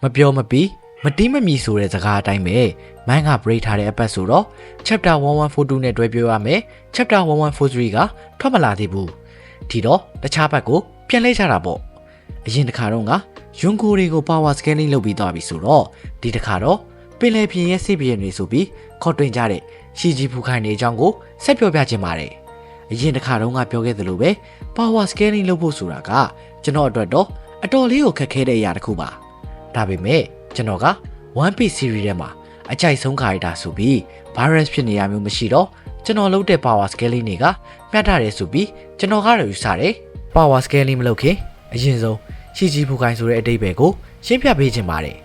မပြောမပြီးမတီးမမီဆိုတဲ့စကားအတိုင်းပဲမန်းက break ထားတဲ့အပတ်ဆိုတော့ chapter 1142နဲ့တွဲပြောရမယ် chapter 1143ကထွက်မလာသေးဘူးဒီတော့တခြားဘက်ကိုပြန်လဲကြတာပေါ့အရင်တစ်ခါတော့ကယွန်ကိုတွေကို power scaling လုပ်ပြီးသွားပြီဆိုတော့ဒီတစ်ခါတော့ပင်လယ်ပြင်ရဲ့စစ်ပြေတွေဆိုပြီးခေါ်တွင်ကြတဲ့ရှီဂျီဖူခိုင်တွေအကြောင်းကိုဆက်ပြောပြခြင်းပါတယ်အရင်တစ်ခါတော့ကပြောခဲ့သလိုပဲ power scaling လုပ်ဖို့ဆိုတာကကျွန်တော်အတွက်တော့အတော်လေးကိုခက်ခဲတဲ့အရာတစ်ခုပါဒါပေမဲ့ကျွန်တော်က One Piece series ထဲမှာအကြိုက်ဆုံး character ဆိုပြီး virus ဖြစ်နေရမျိုးမရှိတော့ကျွန်တော်လုပ်တဲ့ power scaling တွေကမျှတတယ်ဆိုပြီးကျွန်တော်ကတော့ယူဆတယ် power scaling မလုပ်ခင်အရင်ဆုံးရှီဂျီဖူခိုင်ဆိုတဲ့အဓိပ္ပာယ်ကိုရှင်းပြပေးခြင်းပါတယ်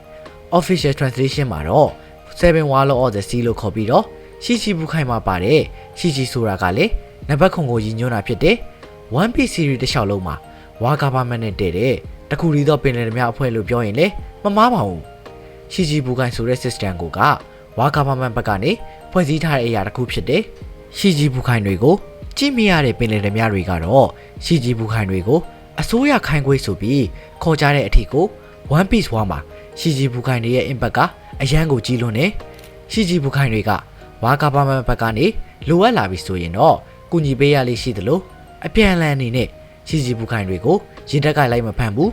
official translation မှာတော့ Seven Wall of the Sea လို့ခေါ်ပြီးတော့ရှီဂျီဖူခိုင်မှာပါတယ်ရှီဂျီဆိုတာကလည်းနံပါတ်ခွန်ကိုရည်ညွှန်းတာဖြစ်တဲ့ One Piece series တစ်လျှောက်လုံးမှာဝါကာဘာမန်နဲ့တည့်တဲ့တခုတည်းသောပင်လယ်ဓမြအဖွဲ့လို့ပြောရင်လည်းမမှားပါဘူးရှီဂျီဘူကိုင်ဆိုတဲ့ system ကိုကဝါကာဘာမန်ဘက်ကနေဖွဲ့စည်းထားတဲ့အရာတစ်ခုဖြစ်တဲ့ရှီဂျီဘူခိုင်တွေကိုကြည့်မရတဲ့ပင်လယ်ဓမြတွေကတော့ရှီဂျီဘူခိုင်တွေကိုအစိုးရခိုင်ခွေးဆိုပြီးခေါ်ကြတဲ့အထီကို One Piece 1မှာရှီဂျီဘူခိုင်တွေရဲ့ impact ကအရန်ကိုကြီးလွန်းနေရှီဂျီဘူခိုင်တွေကဝါကာဘာမန်ဘက်ကနေလိုအပ်လာပြီဆိုရင်တော့ကုညီပေးရလေးရှိသလိုအပြန်အလှန်အနေနဲ့ရှီဂျီဘူခိုင်တွေကိုရင်တက်ကလိုက်မဖန်ဘူး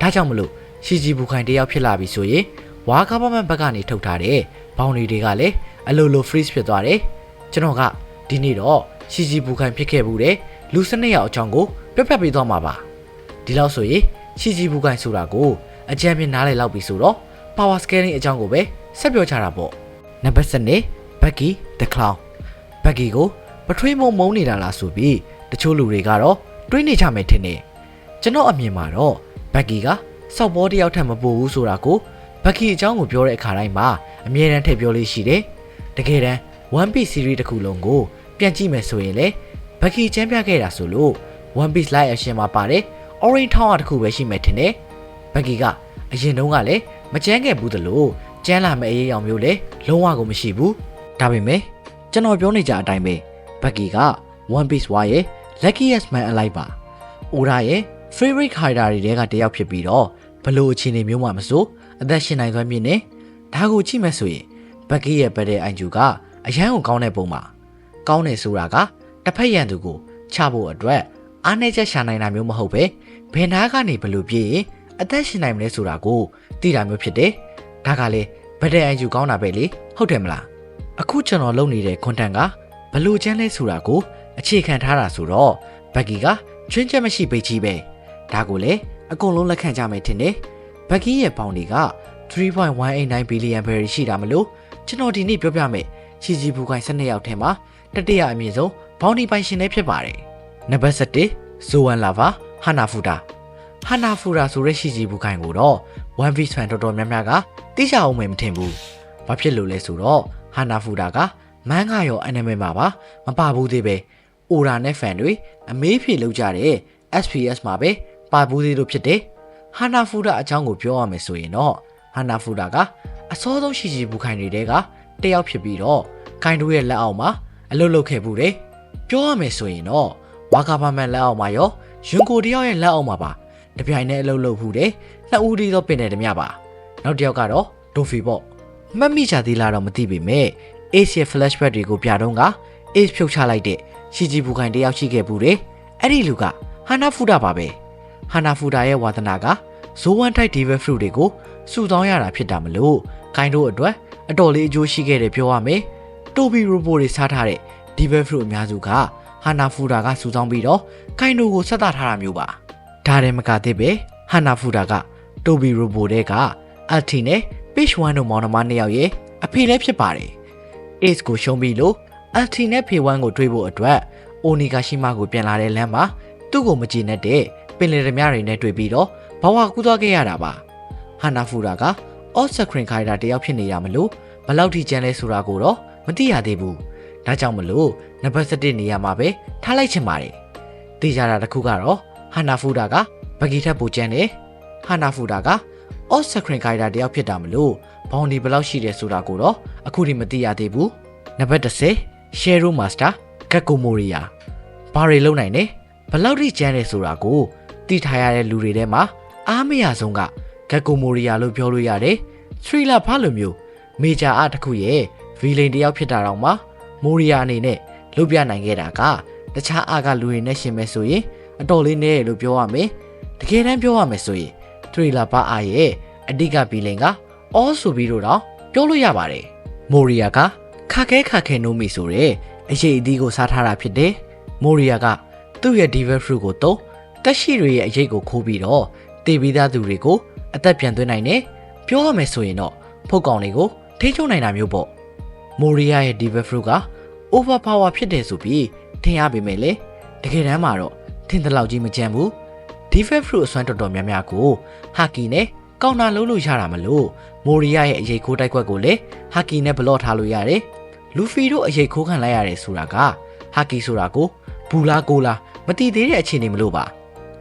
ဒါကြောင့်မလို့ရှီဂျီဘူခိုင်တယောက်ဖြစ်လာပြီဆိုရင်ဝါကာဘာမန်ဘက်ကနေထုတ်ထားတဲ့ဘောင်တွေကလည်းအလိုလို freeze ဖြစ်သွားတယ်ကျွန်တော်ကဒီနေ့တော့ရှီဂျီဘူခိုင်ဖြစ်ခဲ့ဘူးတဲ့လူစနစ်ရောက်အကြောင်းကိုပြတ်ပေးသွားမှာပါဒီလောက်ဆိုရင်ရှီဂျီဘူခိုင်ဆိုတာကိုအကြမ်းပြင်းနားလည်လောက်ပြီဆိုတော့ power scaling အကြောင်းကိုပဲဆက်ပြောချတာပေါ့နံပါတ်7 Bucky the Clown Bucky ကိုပထွေးမုံနေတာလားဆိုပြီးတချို့လူတွေကတော့တွေးနေကြမယ်ထင်တယ်ကျွန်တော်အမြင်မှာတော့ဘက်ကီကစောက်ဘောတယောက်ထက်မပိုဘူးဆိုတာကိုဘက်ကီအကြောင်းကိုပြောတဲ့အခါတိုင်းမှာအမြဲတမ်းထည့်ပြောလေးရှိတယ်တကယ်တမ်း One Piece series တစ်ခုလုံးကိုပြန်ကြည့်မယ်ဆိုရင်လေဘက်ကီချမ်းပြခဲ့တာဆိုလို့ One Piece live action မှာပါတယ် Orange Town တစ်ခုပဲရှိမယ်ထင်တယ်ဘက်ကီကအရင်တုန်းကလည်းမကြမ်းခဲ့ဘူးသလိုကျန်းလာမယ့်အရေးအယောင်မျိုးလည်းလုံးဝကိုမရှိဘူးဒါပေမဲ့ကျွန်တော်ပြောနေကြအတိုင်းပဲဘက်ကီက One Piece ဝါရဲ့ luckiest man alive ပါအိုရာရဲ့ favorite character တွေထဲကတယောက်ဖြစ်ပြီးတော့ဘလို့အခြေအနေမျိုးမှမစိုးအသက်ရှင်နိုင်စွမ်းမြင့်နေဒါကိုကြည့်မယ်ဆိုရင်ဘက်ကီရဲ့ဘက်တဲ့အန်ဂျူကအရန်ကိုကောင်းတဲ့ပုံမှာကောင်းတယ်ဆိုတာကတစ်ဖက်ရန်သူကိုချဖို့အတွက်အားနည်းချက်ရှာနိုင်တာမျိုးမဟုတ်ပဲဘယ်နာကနေဘလို့ပြေးရင်အသက်ရှင်နိုင်မလဲဆိုတာကိုသိတာမျိုးဖြစ်တယ်ဒါကလေဘက်တဲ့အန်ဂျူကောင်းတာပဲလေဟုတ်တယ်မလားအခုကျွန်တော်လုပ်နေတဲ့ content ကဘလို့ချမ်းလဲဆိုတာကိုအခြေခံထားတာဆိုတော့ဘက်ကီကချွင်းချက်မရှိပိတ်ကြီးပဲဒါကိုလည်းအကုန်လုံးလက်ခံကြမယ်ထင်တယ်ဘက်ကီရဲ့ပေါင်တွေက3.189 billion berry ရှိတာမလို့ကျွန်တော်ဒီနေ့ပြောပြမယ်ရှီဂျီဘူကိုင်12ယောက်ထဲမှာတတိယအမြင့်ဆုံးဘောင်ဒီပိုင်ရှင်လည်းဖြစ်ပါတယ်နံပါတ်7 Zoan Lava Hanafuda Hanafuda ဆိုတဲ့ရှီဂျီဘူကိုင်ကိုတော့ One Piece fan တော်တော်များများကသိကြအောင်မယ်မထင်ဘူးဘာဖြစ်လို့လဲဆိုတော့ Hanafuda ကမန်းကရော anime မှာပါမပါဘူးသေးပဲအိုရာနဲ့ဖန်တွေအမေးဖြေလောက်ကြတဲ့ SPS မှာပဲပါဘူးသေးလို့ဖြစ်တယ်။ဟာနာဖူဒါအကြောင်းကိုပြောရမယ်ဆိုရင်တော့ဟာနာဖူဒါကအစောဆုံးရှီဂျီဘူခိုင်တွေကတယောက်ဖြစ်ပြီးတော့ခိုင်တို့ရဲ့လက်အောက်မှာအလုပ်လုပ်ခဲ့ဘူးတယ်။ပြောရမယ်ဆိုရင်တော့ဝါကာဘာမန်လက်အောက်မှာရောယွန်ကိုတယောက်ရဲ့လက်အောက်မှာပါတပြိုင်တည်းအလုပ်လုပ်ဘူးတယ်။နှစ်ဦးတည်းတော့ပင်တယ်တမျှပါ။နောက်တစ်ယောက်ကတော့ဒိုဖီပေါ့။မှတ်မိကြသေးလားတော့မသိပေမဲ့ Ace ရဲ့ flashback တွေကိုပြတော့က Ace ဖြုတ်ချလိုက်တဲ့ရှီဂျီဘူခိုင်တယောက်ရှိခဲ့ဘူးတယ်အဲ့ဒီလူကဟာနာဖူဒါပါပဲဟာနာဖူဒါရဲ့ဝါသနာကဇိုးဝမ်ထိုက်ဒီဗယ်ဖရုတွေကိုစုဆောင်းရတာဖြစ်တာမလို့ခိုင်တို့အတွက်အတော်လေးအကျိုးရှိခဲ့တယ်ပြောရမယ်တိုဘီရိုဘိုတွေစားထားတဲ့ဒီဗယ်ဖရုအများစုကဟာနာဖူဒါကစုဆောင်းပြီးတော့ခိုင်တို့ကိုဆက်သထားတာမျိုးပါဒါတည်းမကသေးပဲဟာနာဖူဒါကတိုဘီရိုဘိုတွေကအယ်တီနဲ့ Page 1တို့မောင်နှမ2ယောက်ရဲ့အဖေလည်းဖြစ်ပါတယ် Ace ကိုရှုံးပြီးလို့အယ်တီနဲ့ဖေဝမ်ကိုတွေးဖို့အတွက်အိုနီဂါရှိမကိုပြန်လာတဲ့လမ်းမှာသူ့ကိုမကြည့်နဲ့တဲ့ပင်လယ်ဓမြတွေနဲ့တွေ့ပြီးတော့ဘဝကူးသွားခဲ့ရတာပါဟာနာဖူဒါကအော့စခရင်ခိုင်တာတယောက်ဖြစ်နေတာမလို့ဘလောက်ထိကျန်လဲဆိုတာကိုတော့မသိရသေးဘူးဒါကြောင့်မလို့နံပါတ်7နေရာမှာပဲထားလိုက်ချင်ပါတယ်သိကြတာတစ်ခုကတော့ဟာနာဖူဒါကဘဂီထက်ပိုကျန်တယ်ဟာနာဖူဒါကအော့စခရင်ခိုင်တာတယောက်ဖြစ်တာမလို့ဘောင်ဒီဘလောက်ရှိတယ်ဆိုတာကိုတော့အခုထိမသိရသေးဘူးနံပါတ်10 Shero Master ကက်ကိုမိုရီယာဘာတွေလုံနိုင်လဲဘလောက်ထိကျန်းတယ်ဆိုတာကိုသိထားရတဲ့လူတွေထဲမှာအားမရဆုံးက ဂက်ကိုမိုရီယာလို့ပြောလို့ရတယ်ထရီလာဖာလိုမျိုးမေဂျာအားတစ်ခုရဲ့ဗီလိန်တယောက်ဖြစ်တာတော့မှမိုရီယာအနေနဲ့လုပ်ပြနိုင်ခဲ့တာကတခြားအားကလူတွေနဲ့ရှင်မဲ့ဆိုရင်အတော်လေးနဲ့လို့ပြောရမယ်တကယ်တမ်းပြောရမယ်ဆိုရင်ထရီလာဖာအားရဲ့အဓိကဗီလိန်ကအော်ဆိုပြီးတော့ပြောလို့ရပါတယ်မိုရီယာကခခဲနိုးမိဆိုတဲ့အရေးအသီးကိုစားထားတာဖြစ်တယ်မိုရီယာကသူ့ရဲ့ Devil Fruit ကိုတုံးတက်ရှိတွေရဲ့အရေးကိုခိုးပြီးတော့တေးပြီးသားသူတွေကိုအသက်ပြန်သွင်းနိုင်တယ်ပြောရမယ်ဆိုရင်တော့ဖုတ်ကောင်တွေကိုထိချုံနိုင်တာမျိုးပေါ့မိုရီယာရဲ့ Devil Fruit က overpower ဖြစ်တယ်ဆိုပြီးထင်ရပေမဲ့လေတကယ်တမ်းမှာတော့ထင်တဲ့လောက်ကြီးမကြမ်းဘူး Devil Fruit အစွမ်းတော်တော်များများကိုဟာကီနဲ့ကောင်တာလုံးလို့ရတာမလို့မိုရီယာရဲ့အရေးခိုးတိုက်ခွက်ကိုလည်းဟာကီနဲ့ဘလော့ထားလို့ရတယ်လူဖီတို့အရေးခိုးခံလိုက်ရတယ်ဆိုတာကဟာကီဆိုတာကိုဘူလာကိုလာမတည်သေးတဲ့အခြေအနေမလို့ပါ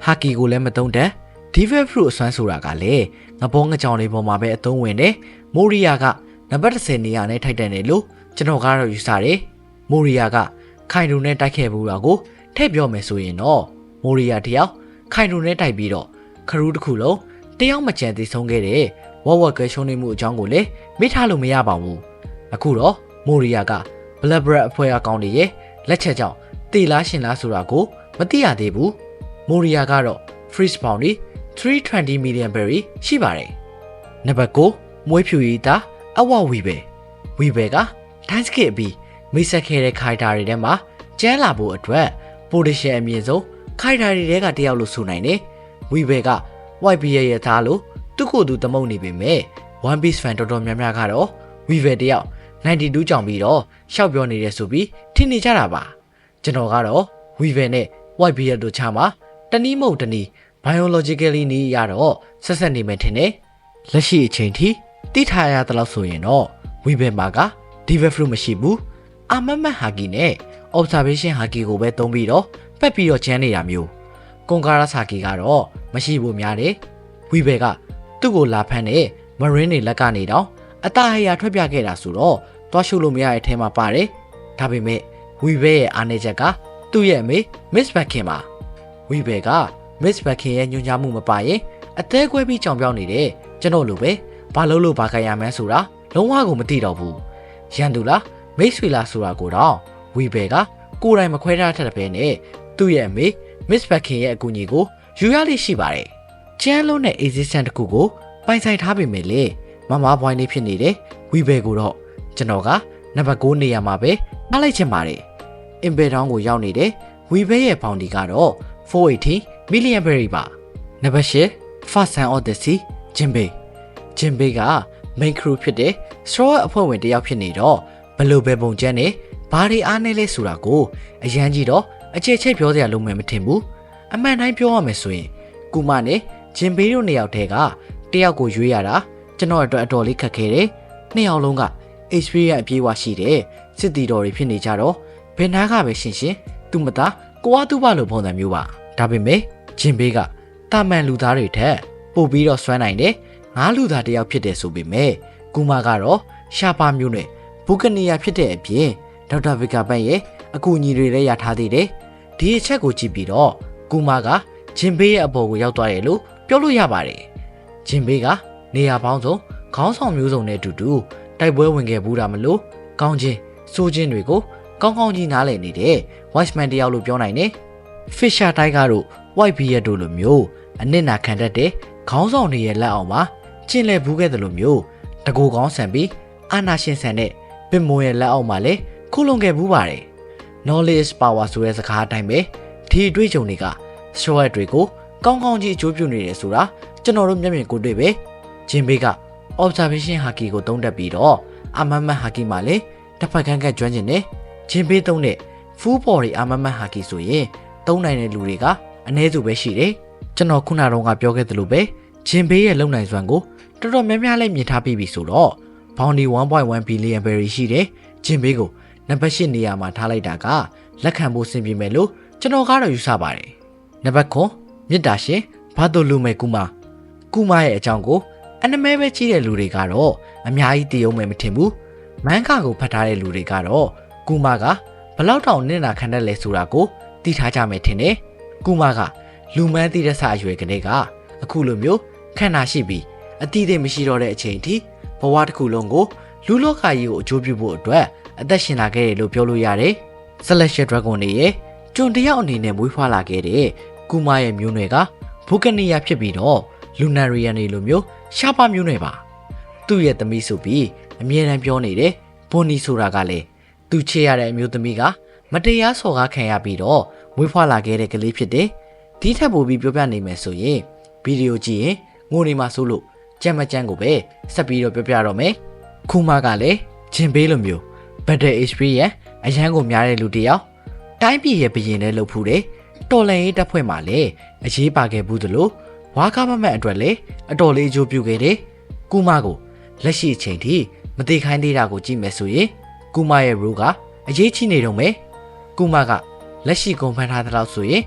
ဟာကီကိုလည်းမတုံးတဲ့ Devil Fruit အစွမ်းဆိုတာကလည်းငဘောငကြောင်လေးပေါ်မှာပဲအသုံးဝင်တယ်မိုရီယာကနံပါတ်10နေရာနဲ့ထိုက်တန်တယ်လို့ကျွန်တော်ကတော့ယူဆတယ်မိုရီယာကခိုင်တူနဲ့တိုက်ခဲ့ဘူးတာကိုထည့်ပြောမယ်ဆိုရင်တော့မိုရီယာတယောက်ခိုင်တူနဲ့တိုက်ပြီးတော့ခရူးတစ်ခုလုံးတယောက်မကြံသေးဆုံးခဲ့တဲ့ဝဝကဲရှုံးနေမှုအကြောင်းကိုလည်းမေ့ထားလို့မရပါဘူးအခုတော့မိုရီယာကဘလက်ဘရက်အဖွဲ့အကောင်တွေရဲ့လက်ချက်ကြောင့်တေလားရှင်လားဆိုတာကိုမသိရသေးဘူးမိုရီယာကတော့ freeze bounty 320 million berry ရှိပါတယ်နံပါတ်9မွေးဖြူရည်သားအဝဝီဘဲကတိုင်းစကစ်အပြီးမိတ်ဆက်ခဲ့တဲ့ခိုင်တာတွေထဲမှာကျန်းလာဖို့အတွက်ပိုတရှင်အမြင့်ဆုံးခိုင်တာတွေထဲကတယောက်လို့ဆိုနိုင်တယ်ဝီဘဲက white bear ရဲ့သားလို့သူ့ကိုယ်သူတမုံနေပေမဲ့ One Piece fan တော်တော်များများကတော့ဝီဘဲတယောက်92ကြောင်ပြီးတော့ရှောက်ပြောနေတယ်ဆိုပြီးထင်နေကြတာပါကျွန်တော်ကတော့ဝီဘဲနဲ့ white bear တို့ချာမှာတနည်းမဟုတ်တနည်း biologically နေရတော့ဆက်ဆက်နေမယ်ထင်တယ်လက်ရှိအချိန်ထိတိထားရတဲ့လောက်ဆိုရင်တော့ဝီဘဲမှာက Devil Fruit မရှိဘူးအာမမတ်ဟာကီနဲ့ observation ဟာကီကိုပဲသုံးပြီးတော့ပက်ပြီးတော့ကျန်းနေတာမျိုးကွန်ကာရာဆာကီကတော့မရှိဘူးများတယ်ဝီဘဲကသူ့ကိုလာဖမ်းတဲ့ marine တွေလက်ကနေတော့အတားဟရာထွက်ပြခဲ့တာဆိုတော့တွားရှုလို့မရတဲ့အထဲမှာပါတယ်ဒါပေမဲ့ဝီဘဲရဲ့အားနေချက်ကသူ့ရဲ့အမေ Miss Bakin ပါဝီဘဲက Miss Bakin ရဲ့ညွှန်ကြားမှုမပါရင်အသေးကွဲပြီးကြောင်ပြောင်းနေတဲ့ကျွန်တော်လိုပဲဘာလို့ဘာကြရမှန်းဆိုတာလုံးဝကိုမသိတော့ဘူးရန်သူလားမိတ်ဆွေလားဆိုတာကိုတော့ဝီဘဲကကိုယ်တိုင်မခွဲထားတတ်တဲ့ပဲနဲ့သူ့ရဲ့အမေ Miss Bakin ရဲ့အကူအညီကိုယူရလိရှိပါတယ်ကျန်းလုံးနဲ့ existence တခုကိုပိုင်ဆိုင်ထားပေမဲ့လေမမဘွိုင်းလေးဖြစ်နေတဲ့ဝီဘဲကိုတော့ကျွန်တော်ကနံပါတ်9နေရာမှာပဲနှားလိုက်ချင်ပါတယ်အင်ဘယ်တောင်းကိုရောက်နေတဲ့ဝီဘဲရဲ့ဘောင်ဒီကတော့480 million berry ပါနံပါတ်10 Fast Sun Odyssey ဂျင်ဘေးက main crew ဖြစ်တဲ့ straw အဖွဲ့ဝင်တယောက်ဖြစ်နေတော့ဘလို့ပဲပုံကျန်းနဲ့ဘာတွေအားနေလဲဆိုတာကိုအရန်ကြီးတော့အခြေချိတ်ပြောစရာလုံးမယ်မထင်ဘူးအမှန်တိုင်းပြောရမယ်ဆိုရင်ကူမနဲ့ဂျင်ဘေးတို့နှစ်ယောက်တည်းကတယောက်ကိုရွေးရတာကျွန်တော်အတွက်အတော်လေးခက်ခဲတယ်နှစ်ယောက်လုံးက experience အပြည့်အဝရှိတဲ့စစ်တီတော်တွေဖြစ်နေကြတော့ဘယ်နာကပဲရှင်သူမသားကိုဝါသူ့ဘလို့ပုံစံမျိုးပါဒါပေမဲ့ဂျင်ဘေးကတာမန်လူသားတွေထက်ပို့ပြီးတော့စွမ်းနိုင်တယ်ငါးလူသားတယောက်ဖြစ်တယ်ဆိုပေမဲ့ကူမကတော့ရှာပါမျိုးနဲ့ဘူကနီယာဖြစ်တဲ့အပြင်ဒေါက်တာဗီကာပန်ရဲ့အကူအညီတွေလည်းရထားသေးတယ်ဒီအချက်ကိုကြည့်ပြီးတော့ကူမကဂျင်ဘေးရဲ့အပေါ်ကိုရောက်သွားတယ်လို့ပြောလို့ရပါတယ်ဂျင်ဘေးကနေရာပေါင်းစုံခေါင်းဆောင်မျိုးစုံနဲ့အတူတူတိုက်ပွဲဝင်ခဲ့ဘူးတာမလို့ကောင်းချင်းစိုးချင်းတွေကိုကောင်းကောင်းကြီးနားလည်နေတဲ့ Watchman တယောက်လို့ပြောနိုင်တယ် Fisher Tiger တို့ White Bear တို့လိုမျိုးအနစ်နာခံတတ်တဲ့ခေါင်းဆောင်တွေရဲ့လက်အောက်မှာကျင့်လဲဘူးခဲ့တယ်လို့မျိုးတကူကောင်းဆန်ပြီးအာနာရှင်ဆန်တဲ့ပင်မိုးရဲ့လက်အောက်မှာလည်းခုလုံခဲ့ဘူးပါတယ် knowledge power ဆိုတဲ့စကားအတိုင်းပဲဒီအတွေ့အကြုံတွေက short တွေကိုကောင်းကောင်းကြီးအကျိုးပြုနေတယ်ဆိုတာကျွန်တော်တို့မျက်မြင်ကိုတွေ့ပဲဂျင်ဘေးက observation haki ကိုသုံးတတ်ပြီးတော့အာမမတ် haki မှာလည်းတစ်ဖက်ခန်းကကျွမ်းကျင်တယ်ဂျင်ဘေးသုံးတဲ့ full body အာမမတ် haki ဆိုရင်သုံးနိုင်တဲ့လူတွေကအနည်းစုပဲရှိတယ်ကျွန်တော်ခုနတုန်းကပြောခဲ့သလိုပဲဂျင်ဘေးရဲ့လုံနိုင်စွမ်းကိုတော်တော်များများလေးမြင်ထားပြီးပြီဆိုတော့ bounty 1.1 billion berry ရှိတယ်ဂျင်ဘေးကိုနံပါတ်8နေရာမှာထားလိုက်တာကလက်ခံဖို့ဆင်ပြေမယ်လို့ကျွန်တော်ကတော့ယူဆပါတယ်နံပါတ်9မြစ်တာရှင်ဘာတို့လူမဲ့ကူမရဲ့အကြောင်းကိုအနမဲပဲကြီးတဲ့လူတွေကတော့အများကြီးတည်အောင်မယ်မထင်ဘူးမန်းခါကိုဖတ်ထားတဲ့လူတွေကတော့ကူမကဘလောက်တောင်နင့်နာခံတတ်လဲဆိုတာကိုသိထားကြမယ်ထင်တယ်ကူမကလူမန်းသိတဲ့ဆအရွယ်ကလေးကအခုလိုမျိုးခန္ဓာရှိပြီး တိအသေးမရှိတော့တဲ့အချိန်ထိဘဝတစ်ခုလုံးကိုလူလောကကြီးကိုအကျိုးပြုဖို့အတွက်အသက်ရှင်လာခဲ့တယ်လို့ပြောလို့ရတယ်။ Celestial Dragon တွေရဲ့ကျွန်တယောက်အနေနဲ့မွေးဖွားလာခဲ့တဲ့ကူမာရဲ့မျိုးနွယ်ကဘူကနီယာဖြစ်ပြီးတော့လူနာရီယန်တွေလိုမျိုးရှားပါမျိုးနွယ်ပါ။သူ့ရဲ့သမီးဆိုပြီးအမြဲတမ်းပြောနေတဲ့ဘွန်နီဆိုတာကလည်းသူချေရတဲ့အမျိုးသမီးကမတရားစော်ကားခံရပြီးတော့မွေးဖွားလာခဲ့တဲ့ကလေးဖြစ်တယ်။ဒီထက်ပိုပြီးပြောပြနိုင်မယ်ဆိုရင်ဗီဒီယိုကြည့်ရင်ငိုနေမှာစိုးလို့ကြမ်းမကြမ်းကိုပဲဆက်ပြီးတော့ပြောပြတော့မယ်။ခုမှကလည်းဂျင်ဘေးလိုမျိုး Battle HP ရဲ့အရန်ကိုများတဲ့လူတစ်ယောက်တိုင်းပြည်ရဲ့ဘရင်နဲ့လှုပ်ဖူးတယ်။တော်လန်ရေးတပ်ဖွဲ့မှာလည်းအရေးပါခဲ့ဘူးသလိုဝါကားမမတ်အတွက်လည်းအတော်လေးအကျိုးပြုခဲ့တယ်။ကူမကိုလက်ရှိအချိန်ထိမသိခိုင်းသေးတာကိုကြည့်မယ်ဆိုရင်ကူမရဲ့ role ကအရေးကြီးနေတော့မယ်။ကူမကလက်ရှိကုန်ဖန်ထားတဲ့လောက်ဆိုရင်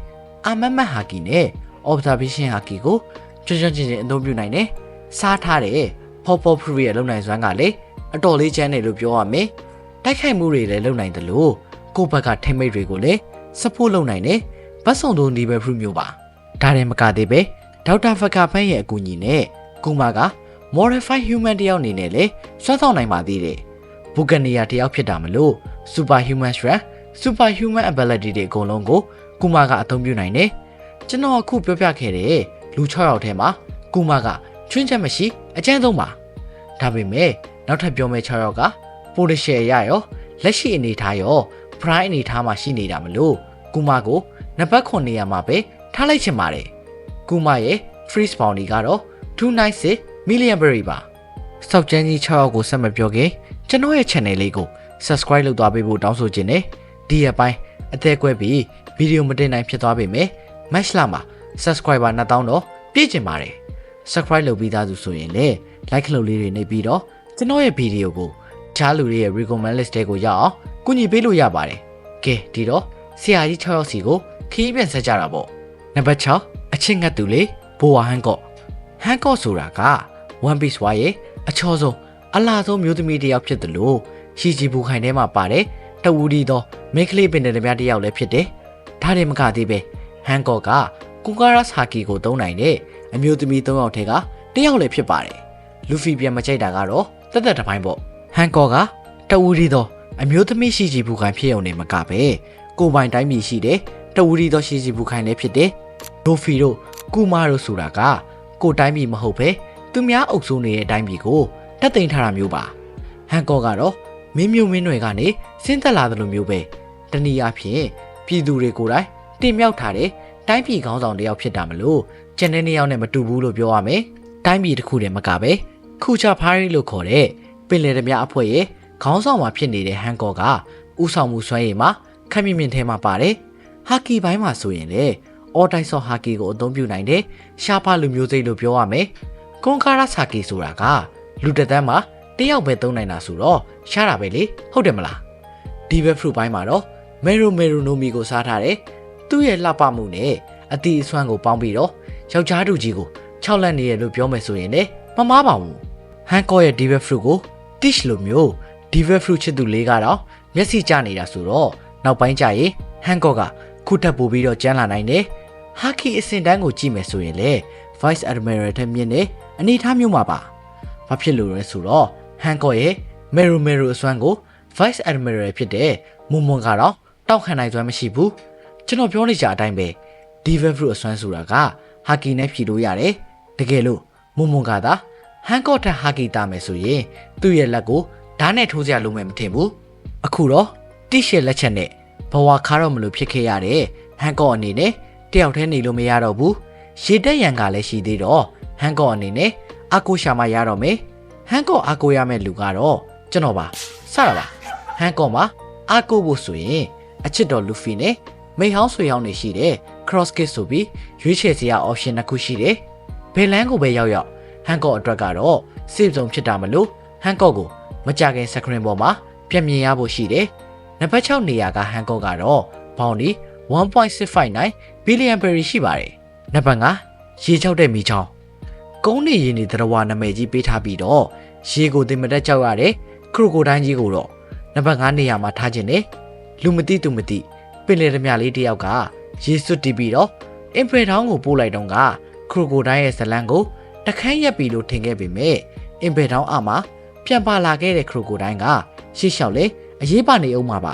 အာမမတ်ဟာကီနဲ့ observation ဟာကီကိုကျွမ်းကျွမ်းကျင်ကျင်အသုံးပြုနိုင်တယ်။စားထားတဲ့ pop free ရဲ့လုံနိုင်စွမ်းကလည်းအတော်လေးချမ်းတယ်လို့ပြောရမယ်။တိုက်ခိုက်မှုတွေလည်းလုံနိုင်တယ်လို့ကိုယ့်ဘက်ကထိမိတ်တွေကိုလည်း support လုပ်နိုင်တယ်။ဘတ်စုံတို့ level fruit မျိုးပါ။ဒါရင်မကသေးပဲဒေါက်တာဖကာဖန်ရဲ့အကူအညီနဲ့ကူမက modified human တယောက်အနေနဲ့လည်းစွမ်းဆောင်နိုင်ပါသေးတယ်။ဘူကနီယာတယောက်ဖြစ်တာမလို့ superhuman strength superhuman ability တွေအကုန်လုံးကိုကူမကအသုံးပြုနိုင်တယ်။ကျွန်တော်အခုပြောပြခဲ့တဲ့လူ6ယောက်ထဲမှာကူမကချွင်းချက်မရှိအကျဉ်းဆုံးပါ။ဒါပေမဲ့နောက်ထပ်ပြောမယ့်6ယောက်က potential ရရောလက်ရှိအနေထားရော prime အနေထားမှာရှိနေတာမလို့ကူမကိုနံပါတ်9နေရာမှာပဲထားလိုက်ချင်ပါတယ်။ကူမရဲ့ freeze bounty ကတော့296 million berry ပါ။စောက်ကျန်းကြီး6ယောက်ကိုဆက်မပြောခင်ကျွန်တော်ရဲ့ channel လေးကို subscribe လုပ်သွားပေးဖို့တောင်းဆိုချင်တယ်။ဒီရက်ပိုင်းအသေးကွဲပြီးဗီဒီယိုမတင်နိုင်ဖြစ်သွားပေမဲ့ match လာမှာ subscriber 2000တော့ပြည့်ကျင်ပါတယ်။ subscribe လုပ်ပြီးသားသူဆိုရင်လည်း like လုပ်လေးတွေနေပြီးတော့ကျွန်တော်ရဲ့ဗီဒီယိုကိုချားလူတွေရဲ့ recommend list တွေကိုရအောင်ကူညီပေးလို့ရပါတယ်။ကဲဒီတော့ဆရာကြီး6ယောက်စီကိုခီးပြန်ဆက်ကြတာပေါ့။နံပါတ်6အချင်းငတ်သူလေးဘိုဝါဟန်ကော့ဆိုတာက One Piece ဝါရဲ့အချောဆုံးအလားဆုံးမျိုးသမီးတစ်ယောက်ဖြစ်တယ်လို့ရှီဂျီဘူခိုင်ထဲမှာပါတယ်တဝူဒီသောမိန်းကလေးပင်တဲ့များတစ်ယောက်လည်းဖြစ်တယ်။ဒါတွေမကသေးပဲဟန်ကော့ကကူကာရာစာကီကိုသုံးနိုင်တဲ့အမျိုးသမီး3ယောက်ထဲကတစ်ယောက်လည်းဖြစ်ပါတယ်။လူဖီပြန်မကြိုက်တာကတော့တက်တက်တစ်ပိုင်းပေါ့။ဟန်ကော့ကတဝူဒီသောအမျိုးသမီးရှီဂျီဘူခိုင်ဖြစ်ုံနဲ့မကပဲကိုပိုင်တိုင်းပြည်ရှိတဲ့တဝူဒီသောရှီဂျီဘူခိုင်လည်းဖြစ်တယ်။ဒိုဖီတို့ကူမာတို့ဆိုတာကကိုတိုင်းပြည်မဟုတ်ပဲသူများအုပ်စိုးနေတဲ့အတိုင်းပြည်ကိုတက်သိမ်းထားတာမျိုးပါဟန်ကော့ကတော့မင်းမျိုးမင်းတွေကနေဆင်းသက်လာသလိုမျိုးပဲတနည်းအားဖြင့်ပြည်သူတွေကိုယ်တိုင်တင်မြှောက်ထားတဲ့တိုင်းပြည်ခေါင်းဆောင်တယောက်ဖြစ်တာမလို့ကျန်တဲ့နေရာနဲ့မတူဘူးလို့ပြောရမယ်တိုင်းပြည်တစ်ခုတည်းမကပဲခုချဖားရီလို့ခေါ်တဲ့ပင်လယ်ဓမြအဖွဲ့ရဲ့ခေါင်းဆောင်မှာဖြစ်နေတဲ့ဟန်ကော့ကဥဆောင်မှုစွမ်းရည်မှာခက်မြင့်မြင့်ထဲမှာပါတယ်ဟာကီပိုင်းမှာဆိုရင်လေအော်တိုက်ဆော့ဟာကီကိုအသုံးပြုနိုင်တဲ့ရှားပါလူမျိုးစိတ်လို့ပြောရမယ်။ကွန်ကာရာဆာကီဆိုတာကလူတစ်သန်းမှာတယောက်ပဲသုံးနိုင်တာဆိုတော့ရှားတာပဲလေဟုတ်တယ်မလား။ဒီဘက်ဖရူပိုင်းမှာတော့မေရိုနိုမီကိုစားထားတယ်။သူ့ရဲ့လှပမှုနဲ့အတီးအဆွမ်းကိုပေါင်းပြီးတော့ယောက်ျားတူကြီးကို6လက်နေရလို့ပြောမယ်ဆိုရင်လည်းမမားပါဘူး။ဟန်ကော့ရဲ့ဒီဘက်ဖရူကို tish လိုမျိုးဒီဘက်ဖရူချစ်သူလေးကတော့မျက်စိကျနေတာဆိုတော့နောက်ပိုင်းကျရင်ဟန်ကော့ကခုထပ်ပို့ပြီးတော့ကျန်းလာနိုင်တယ်။ဟာကီအစင်တန်းကိုကြည့်မယ်ဆိုရင်လေ Vice Admiral ထက်မြင့်တဲ့အနေအထားမျိုးမှာပါ။ဘာဖြစ်လို့လဲဆိုတော့ဟန်ကော့ရဲ့ Mero အစွမ်းကို Vice Admiral ဖြစ်တဲ့မွန်ကတော့တောက်ခံနိုင်စွမ်းမရှိဘူး။ကျွန်တော်ပြောနေကြအတိုင်းပဲ Devil Fruit အစွမ်းဆိုတာကဟာကီနဲ့ဖြီလို့ရတယ်။တကယ်လို့မွန်ကသာဟန်ကော့ထက်ဟာကီတာမယ်ဆိုရင်သူ့ရဲ့လက်ကိုဓာတ်နဲ့ထိုးစရာလိုမယ်မထင်ဘူး။အခုတော့တိရှယ်လက်ချက်နဲ့ဘဝခါတော့မလို့ဖြစ်ခဲ့ရတဲ့ဟန်ကော့အနေနဲ့တယောက်တည်းနေလို့မရတော့ဘူးရေတက်ရန်ကလည်းရှိသေးတော့ဟန်ကော့အနေနဲ့အာကိုရှာမရတော့မယ်ဟန်ကော့အာကိုရမယ့်လူကတော့ကျွန်တော်ပါစတာပါဟန်ကော့မှာအာကိုဖို့ဆိုရင်အချစ်တော်လူဖီနဲ့မိဟောင်းဆွေဟောင်းနေရှိတဲ့ cross kit ဆိုပြီးရွေးချယ်စရာ option တစ်ခုရှိတယ်ဘယ်လန်းကိုပဲရောက်ဟန်ကော့အတွက်ကတော့ safe zone ဖြစ်တာမလို့ဟန်ကော့ကိုမကြခင် screen ပေါ်မှာပြန်မြင်ရဖို့ရှိတယ်နံပါတ်6နေရာကဟန်ကော့ကတော့ဘောင်းဒီ 1.659 billion berry ရှိပါတယ်။နံပါတ်5ရေချောက်တဲ့မီချောင်းကုန်းနေရင်နေသရဝနာမည်ကြီးပေးထားပြီးတော့ရေကိုတင်မတက်ကြောက်ရတဲ့ခရိုကိုတိုင်းကြီးကိုတော့နံပါတ်5နေရာမှာထားခြင်းနဲ့လူမသိသူမသိပင်လယ်ဓမြလေးတယောက်ကရေစွတ်တီးပြီးတော့အင်ဖရထောင်းကိုပို့လိုက်တော့ကခရိုကိုတိုင်းရဲ့ဇလန်ကို တခန်းရက်ပြီလို့ထင်ခဲ့ပေမဲ့အင်ဘယ်တောင်းအမှာပြန်ပါလာခဲ့တဲ့ခရိုကိုတိုင်းကရှေ့လျှောက်လေအရေးပါနေအောင်မှာပါ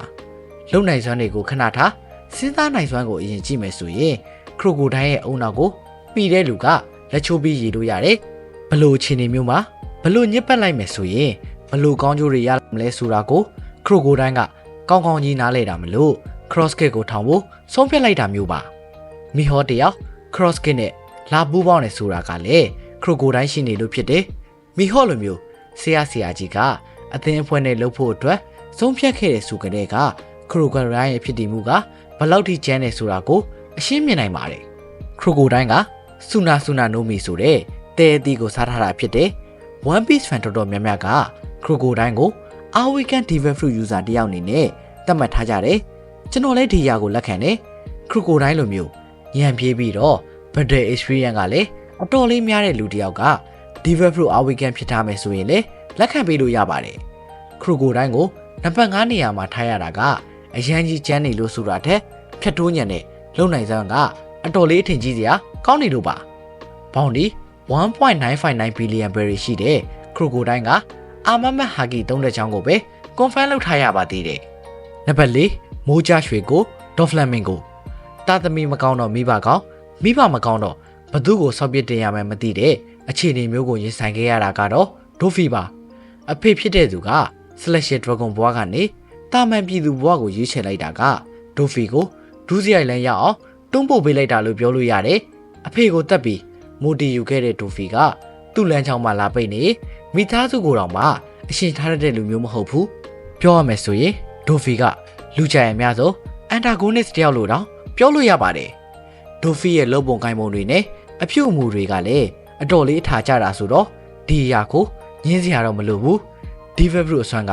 လုံနိုင်စွမ်းတွေကိုခဏထားစဉ်းစားနိုင်စွမ်းကိုအရင်ကြည့်မယ်ဆိုရင်ခရိုကိုတိုင်းရဲ့အုံနောက်ကိုပြီးတဲ့လူကလက်ချိုးပြီးရည်လို့ရတယ်ဘလို့ချင်းနေမျိုးမှာဘလို့ညစ်ပတ်လိုက်မယ်ဆိုရင်ဘလို့ကောင်းကျိုးတွေရမလဲဆိုတာကိုခရိုကိုတိုင်းကကောင်းကောင်းကြီးနားလဲတာမလို့ cross kick ကိုထောင်ဖို့ဆုံးဖြတ်လိုက်တာမျိုးပါမီဟောတယောက် cross kick နဲ့လာပူးပေါင်းနေဆိုတာကလည်းခရိုကိုတိုင်းရှိနေလို့ဖြစ်တယ်မီဟောလိုမျိုးဆရာကြီးကအသင်းအဖွဲ့နဲ့လှုပ်ဖို့အတွက်ဆုံးဖြတ်ခဲ့တဲ့ဆိုကြတဲ့ကခရိုကိုတိုင်းရဲ့ဖြစ်တည်မှုကဘလောက်ထိကျန်းနေဆိုတာကိုအရှင်းမြင်နိုင်ပါတယ်ခရိုကိုတိုင်းကဆူနာနိုမီဆိုတဲ့တဲအသီးကိုစားထားတာဖြစ်တယ် One Piece fan တော်တော်များများကခရိုကိုတိုင်းကို Awaken Devil Fruit user တယောက်အနေနဲ့သတ်မှတ်ထားကြတယ်ကျွန်တော်လည်းဒီຢာကိုလက်ခံတယ်ခရိုကိုတိုင်းလိုမျိုးညံပြေးပြီးတော့ Battle Experience ကလည်းအတော်လေးများတဲ့လူတယောက်က Devil Fruit Awaken ဖြစ်ထားမယ်ဆိုရင်လည်းလက်ခံပေးလို့ရပါတယ်ခရိုကိုတိုင်းကိုနံပါတ်5နေရာမှာထားရတာကအရန်ကြီးကျန်းနေလို့ဆိုတာတဲ့ဖြတ်တိုးညံတဲ့လုံနိုင်စွမ်းကအတော်လေးအထင်ကြီးစရာကောင်းနေလို့ပါဘောင်ဒီ 1.959 billion berry ရှိတဲ့ခရိုကိုတိုင်းကအာမမတ်ဟာကီ3တဲ့ချောင်းကိုပဲ confirm လုပ်ထားရပါသေးတယ်နံပါတ်4မိုးကြရွှေကိုဒေါ်ဖလန်မင်ကိုတာသမီမကောင်းတော့မိဘကောင်းမိဘမကောင်းတော့ဘသူ့ကိုဆောက်ပစ်တင်ရမယ်မသိတဲ့အခြေအနေမျိုးကိုရင်ဆိုင်ခဲ့ရတာကတော့ဒိုဖီပါအဖေဖြစ်တဲ့သူက Slash Dragon ဘွားကနေတာမန်ပြည်သူဘွားကိုရွေးချယ်လိုက်တာကဒိုဖီကိုဒူးစရိုက်လန်းရအောင်တွန်းပို့ပေးလိုက်တာလို့ပြောလို့ရတယ်အဖေကိုတက်ပြီးမူတီယူခဲ့တဲ့ဒိုဖီကသူ့လမ်းချောင်းမှာလာပိတ်နေမိသားစုကိုတော့မှအရှင်ထားတဲ့လူမျိုးမဟုတ်ဘူးပြောရမယ်ဆိုရင်ဒိုဖီကလူကြိုက်အများဆုံးအန်တာဂိုနစ်တယောက်လို့တော့ပြောလို့ရပါတယ်ဒိုဖီရဲ့လုံပုံကိုင်းပုံတွေနဲ့အပြုတ်အမူတွေကလည်းအတော်လေးအထာကျတာဆိုတော့ဒီအရာကိုညင်းစရာတော့မလိုဘူးဒီဗက်ဘရုအဆွမ်းက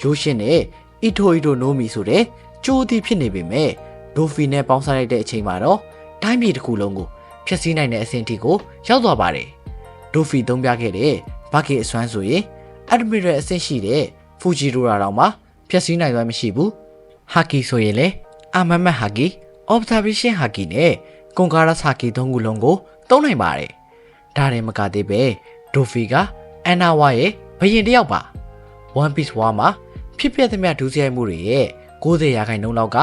ရိုးရှင်းနဲ့အီတိုနိုမီဆိုတဲ့ကြိုးတီးဖြစ်နေပေမဲ့ဒိုဖီနဲ့ပေါင်းစားလိုက်တဲ့အချိန်မှာတော့တိုင်းပြည်တစ်ခုလုံးကိုဖျက်ဆီးနိုင်တဲ့အဆင့်ထိကိုရောက်သွားပါတယ်ဒိုဖီသုံးပြခဲ့တဲ့ဘာကီအဆွမ်းဆိုရင်အက်ဒမီရယ်အဆင့်ရှိတဲ့ဖူဂျီရိုရာတောင်မှဖျက်ဆီးနိုင်စွမ်းမရှိဘူးဟာကီဆိုရင်လေအာမမတ်ဟာကီ observation ဟာကီနဲ့ကွန်ကာရက်ဟာကီသုံးခုလုံးကိုသုံးနိုင်ပါတယ်ဒါရင်မကသေးပဲဒိုဖီကအန်နာဝါရဲ့ဘရင်တယောက်ပါ One Piece ဝါမှာဖြစ်ပျက်သမျှဒုစရိုက်မှုတွေရဲ့90%လောက်က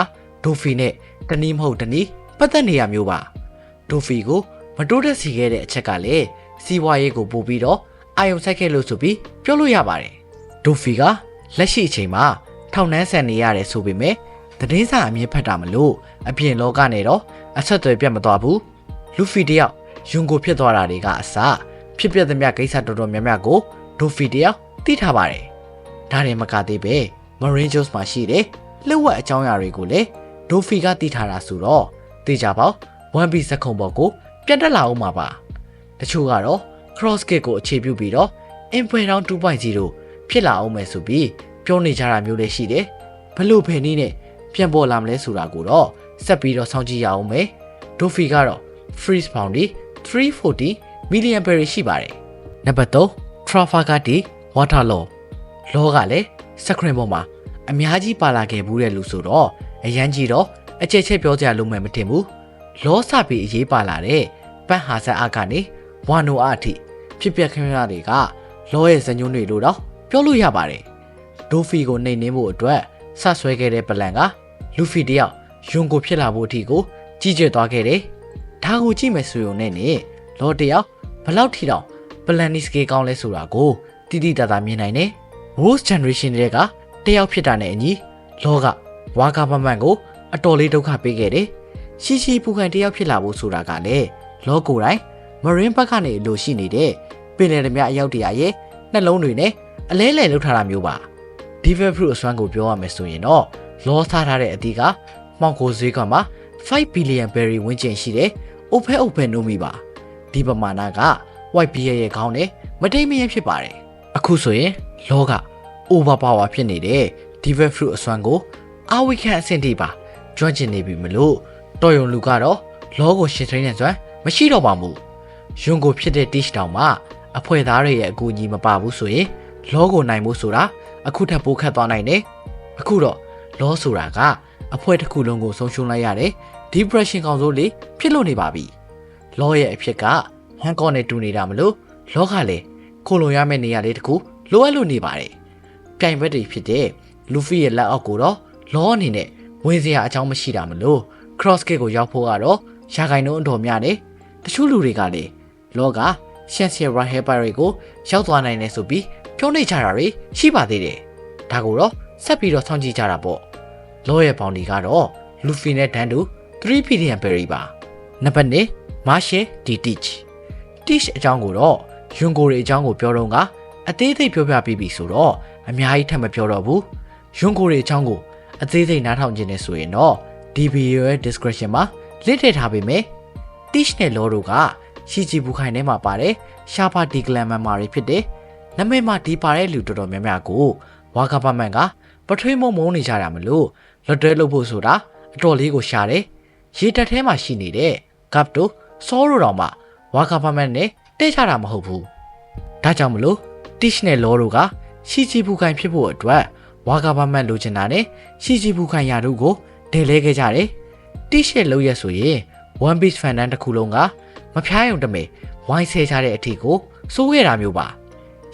ဒိုဖီနဲ့တနည်းမဟုတ်တနည်းပတ်သက်နေရမျိုးပါဒိုဖီကိုမတိုးတက်စီခဲ့တဲ့အချက်ကလည်းစီးပွားရေးကိုပို့ပြီးတော့အာယုံဆိုင်ခဲ့လို့ဆိုပြီးပြောလို့ရပါတယ်ဒိုဖီကလက်ရှိအချိန်မှာထောင်နှန်းဆန်နေရတယ်ဆိုပေမဲ့သတင်းစာအမြင်ဖတ်တာမလို့အပြင်လောကနဲ့တော့အဆက်အသွယ်ပြတ်မသွားဘူးလူဖီတယောက်ယွန်ကိုဖြစ်သွားတာတွေကအစဖြစ်ပျက်သမျှကိစ္စတော်တော်များများကိုဒိုဖီတယောက်သိထားပါတယ်ဒါရင်မကသေးပဲ Marine Jones မှာရှိတဲ့လက်ဝက်အကြောင်းအရာတွေကိုလည်းဒိုဖီကသိထားတာဆိုတော့သိကြပါ One Piece ဇက်ခုံပေါ်ကိုပြတ်တက်လာအောင်ပါတချို့ကတော့ Cross Kick ကိုအခြေပြုပြီးတော့ Imperial 2.0 ဖြစ်လာအောင်မယ်ဆိုပြီးပြောနေကြတာမျိုးလည်းရှိတယ်ဘလို့ဖယ်နည်းနဲ့ပြန်ပေါ်လာမလဲဆိုတာကိုတော့ဆက်ပြီးတော့စောင့်ကြည့်ရအောင်မယ်ဒိုဖီကတော့ Freeze Bounty 340 million berry ရှိပါတယ်နံပါတ်3 Trafalgar Day Waterloo လောကလည်းစခရင်ပေါ်မှာအများကြီးပါလာခဲ့ဘူးတဲ့လူဆိုတော့အရန်ကြီးတော့အကျက်ချက်ပြောကြလို့မှမထင်ဘူးလောစပြီးအရေးပါလာတဲ့ပန်းဟာဆက်အားကနေဝါနိုအားအထိဖြစ်ပျက်ခင်းရတွေကလောရဲ့ဇညုံတွေလို့တော့ပြောလို့ရပါတယ်ဒိုဖီကိုနှိမ်နင်းဖို့အတွက်ဆဆွဲခဲ့တဲ့ပလန်ကလူဖီတယောက်ယွန်ကိုဖြစ်လာဖို့အထိကိုကြီးကျယ်သွားခဲ့တယ်ဒါကိုကြည့်မယ်ဆိုရုံနဲ့နေလောတယောက်ဘလောက်ထိတောင်ပလန်နီစကေကောင်းလဲဆိုတာကိုတိတိတသားမြင်နိုင်တယ် Rose Generation တွေကတယောက်ဖြစ်တာနဲ့အညီလောကဝါကာပမန်ကိုအတော်လေးဒုက္ခပေးခဲ့တယ်ရှိပူခံတယောက်ဖြစ်လာဖို့ဆိုတာကလည်းလောကိုယ်တိုင် Marine ဘက်ကနေလိုရှိနေတဲ့ပင်လယ်ဓမြအရောက်တရာရဲ့နှလုံးတွေနဲ့အလဲလှယ်လောက်ထားတာမျိုးပါ Devil Fruit အစွမ်းကိုပြောရမယ်ဆိုရင်တော့လောစားထားတဲ့အသီးကမှောင်ခိုဈေးကွက်မှာ5 billion berry ဝန်းကျင်ရှိတဲ့အိုဖဲနိုမီပါဒီပမာဏက white bear ရဲ့ခေါင်းနဲ့မတိမ်မယဖြစ်ပါတယ်အခုဆိုရင်လောက over power ဖြစ်နေတဲ့ Devil Fruit အစွမ်းကိုအာဝိခံအဆင့်ထိပါကျွမ်းကျင်နေပြီမလို့တော်ယုံလူကတော့လောကိုရှင်းထိန်နေစွမ်းမရှိတော့ပါဘူးယွန်ကိုဖြစ်တဲ့ Tish တောင်မှအဖွဲ့သားတွေရဲ့အကူအညီမပါဘူးဆိုရင်လောကိုနိုင်ဖို့ဆိုတာအခုထပ်ပိုခတ်သွားနိုင်တယ်အခုတော့လောဆိုတာကအဖွဲ့တစ်ခုလုံးကိုဆုံးရှုံးလိုက်ရတဲ့ depression ကောင်စိုးလေးဖြစ်လို့နေပါပြီလောရဲ့အဖြစ်ကဟန်ကောနဲ့တူနေတာမလို့ လောကလည်းခိုလုံရမယ့်နေရာလေးတစ်ခုလိုအပ်လို့နေပါတယ်ပြိုင်ဘက်တွေဖြစ်တဲ့လူဖီရဲ့လက်အောက်ကိုတော့လောအနေနဲ့ဝင်စရာအကြောင်းမရှိတာမလို့ cross kick ကိုရောက်ဖို့ကတော့ရာဂိုင်နှုန်းအတော်များတယ်တချို့လူတွေကလည်းလောကရှန်စီရာဟဲပါရီကိုရောက်သွားနိုင်တယ်ဆိုပြီးပြောနေကြတာတွေရှိပါသေးတယ်ဒါကိုတော့ဆက်ပြီးတော့စောင့်ကြည့်ကြတာပေါ့လောရဲ့ပေါင်ဒီကတော့လူဖီနဲ့ဒန်တူ3 PDM berry ပါနံပါတ်1 Marshall D Teach အကြောင်းကိုတော့ယွန်ကိုရီအကြောင်းကိုပြောတော့ကအသေးစိတ်ပြောပြပြီးပြီဆိုတော့အများကြီးထပ်မပြောတော့ဘူးယွန်ကိုရီအကြောင်းကိုအသေးစိတ်နားထောင်ခြင်းနဲ့ဆိုရင်တော့ဒီဗီဒီယိုရဲ့ description မှာ link ထည့်ထားပေးမယ် Teach နဲ့ Law တို့ကရှိကြည့်ဘူးခိုင်ထဲမှာပါတယ်ရှားပါဒီကလမ်မန်မာတွေဖြစ်တယ်နာမည်မှာဒီပါတဲ့လူတော်တော်များများကိုဝါကပါမန်ကပထွေးမုံမုံနေကြတာမလို့လွတ်တွဲလုပ်ဖို့ဆိုတာအတော်လေးကိုရှာတယ်ရေတက်ထဲမှာရှိနေတဲ့ကပ်တို့စောရိုတော်မှာဝါကပါမန်နဲ့တဲ့ချတာမဟုတ်ဘူးဒါကြောင့်မလို့ Teach နဲ့ Law တို့ကရှိကြည့်ဘူးခိုင်ဖြစ်ဖို့အတွက်ဝါကပါမန်လိုချင်တာနဲ့ရှိကြည့်ဘူးခိုင်ရာတို့ကိုဒဲလဲခဲ့ကြတယ် Teach ရဲ့လုပ်ရဆိုရင် One Piece fan တစ်ခုလုံးကမဖျားရုံတမဲဝိုင်းဆဲချတဲ့အထီကိုစိုးရတာမျိုးပါ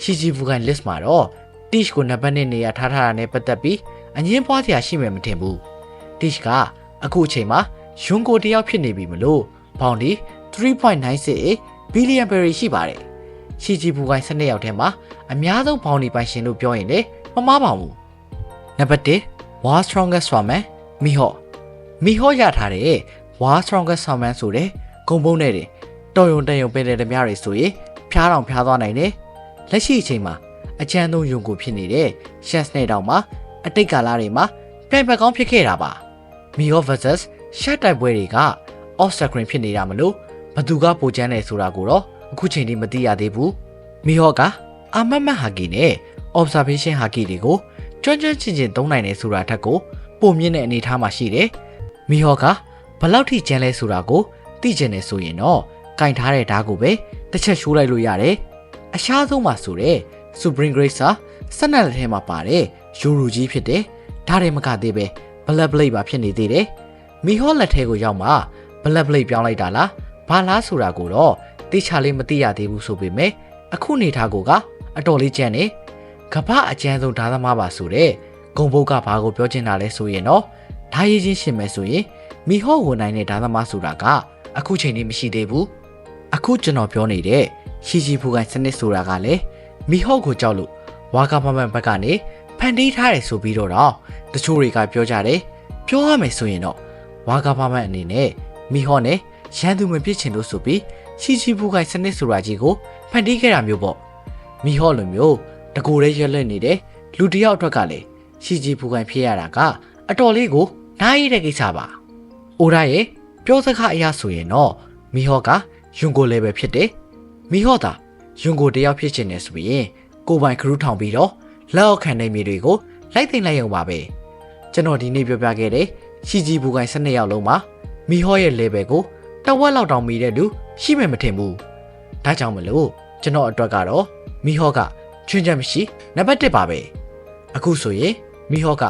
ရှိကြည့်ဘူးခိုင် list မှာတော့ Teach ကိုနံပါတ်1နေရာထားထားတာနဲ့ပတ်သက်ပြီးအငင်းပွားစရာရှိမယ်မထင်ဘူး Teach ကအခုအချိန်မှာယွန်ကိုတယောက်ဖြစ်နေပြီမလို့ဘောင်ဒီ 3.98 billion berry ရှိပါတယ်ရှိကြည့်ဘူးခိုင်12ယောက်ထဲမှာအများဆုံးဘောင်ဒီပိုင်ရှင်လို့ပြောရင်လည်းမမှားပါဘူးနံပါတ်1 War Strongest Swordman မီဟောရထားတဲ့ War Strongest Swordman ဆိုတဲ့ဂုံပုံးနဲ့တင်တော်ရုံတန်ရုံပင်တဲ့ဓမြတွေဆိုရင်ဖျားတောင်ဖျားသွားနိုင်တယ်လက်ရှိအချိန်မှာအချမ်းသုံးယုံကိုဖြစ်နေတဲ့ Chance နဲ့တောင်မှအတိတ်ကာလတွေမှာပြိုင်ဘက်ကောင်းဖြစ်ခဲ့တာပါမီဟော vs ရှက်တိုက်ပွဲတွေက off screen ဖြစ်နေတာမလို့ဘသူကပိုချမ်းတယ်ဆိုတာကိုတော့အခုချိန်ထိမသိရသေးဘူးမီဟောကအာမတ်ဟာကီနဲ့ observation ဟာကီတွေကိုကျွမ်းချင်းသုံးနိုင်တယ်ဆိုတာထက်ကိုပုံမြင့်တဲ့အနေအထားမှာရှိတယ်မီဟောကဘလောက်ထိကျန်းလဲဆိုတာကိုသိကျင်နေဆိုရင်တော့ကင်ထားတဲ့ဓာတ်ကိုပဲတစ်ချက်ရှိုးလိုက်လို့ရတယ်အရှားဆုံးမှာဆိုတဲ့ Supreme Grace စာဆက်နက်လက်ထဲမှာပါတဲ့ယူရူကြီးဖြစ်တယ်ဒါတွေမကသေးပဲ Black Blade ပါဖြစ်နေသေးတယ်မီဟောလက်ထဲကိုရောက်မှ Black Blade ပြောင်းလိုက်တာလားဘာလားဆိုတာကိုတော့သိချလေးမသိရသေးဘူးဆိုပေမဲ့အခုနေထားကိုကအတော်လေးကြမ်းနေကပ္ပအကျန်းဆုံးဓာသမားပါဆိုတဲ့ဂုံဘုတ်ကဘာကိုပြောချင်တာလဲဆိုရင်တော့ဓာရည်ချင်းရှင်မယ်ဆိုရင်မီဟောဝင်နိုင်တဲ့ဓာသမားဆိုတာကအခုချိန်นี้မရှိသေးဘူးအခုကျွန်တော်ပြောနေတဲ့ရှိရှိဖူကန်စနစ်ဆိုတာကလည်းမီဟောကိုကြောက်လို့ဝါကမမန်ဘက်ကနေဖန်တီးထားတယ်ဆိုပြီးတော့တချို့တွေကပြောကြတယ်ပြောရမယ်ဆိုရင်တော့ဝါကမမန်အနေနဲ့မီဟောနဲ့ရန်သူမပြစ်ချင်လို့ဆိုပြီးရှိရှိဖူကန်စနစ်ဆိုတာကြီးကိုဖန်တီးခဲ့တာမျိုးပေါ့မီဟောလိုမျိုးတကူရဲရွက်လက်နေတဲ့လူတယောက်အတွက်ကလည်းရှိရှိဖူကန်ဖြစ်ရတာကအတော်လေးကိုနိုင်ရတဲ့ကိစ္စပါအိုရာရဲ့ပြောစကားအရဆိုရင်တော့မီဟောကယွန်ကိုလည်းပဲဖြစ်တယ်မီဟောတာယွန်ကိုတယောက်ဖြစ်ချင်တယ်ဆိုရင်ကိုပိုင်ခရူးထောင်ပြီးတော့လက်အောက်ခံနေမြေတွေကိုလိုက်သိမ့်လိုက်ရုံပါပဲကျွန်တော်ဒီနေ့ပြောပြခဲ့တဲ့ရှိကြည့်ဘူးကိုင်12ယောက်လုံးမှာမီဟောရဲ့ level ကိုတဝက်လောက်တောင်မီတဲ့လူရှိမယ်မထင်ဘူးဒါကြောင့်မလို့ကျွန်တော်အတွက်ကတော့မီဟောကချွင်းချက်မရှိနံပါတ်1ပါပဲအခုဆိုရင်မီဟောက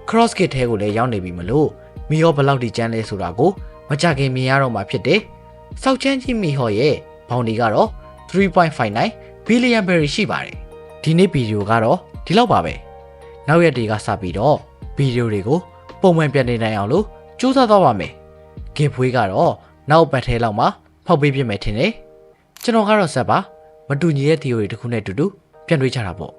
cross kit ထဲကိုလည်းရောက်နေပြီမလို့မီဟောဘယ်လောက်ထိကျန်းလဲဆိုတာကိုမကြခင်မြင်ရတော့မှာဖြစ်တယ်စောက်ချမ်းကြီးမီဟောရဲ့ဘောင်ဒီကတော့ 3.59 billion berry ရှိပါတယ်ဒီနေ့ဗီဒီယိုကတော့ဒီလောက်ပါပဲနောက်ရက်တွေကစပြီးတော့ဗီဒီယိုတွေကိုပုံမှန်ပြန်နေနိုင်အောင်လို့စူးစမ်းသွားပါမယ်ဂင်ဖွေးကတော့နောက်ပတ်ထဲလောက်မှာဖောက်ပေးပြမယ်ထင်တယ်ကျွန်တော်ကတော့ဆက်ပါမတူညီတဲ့ theory တစ်ခုနဲ့အတူတူပြန်တွေးကြတာပေါ့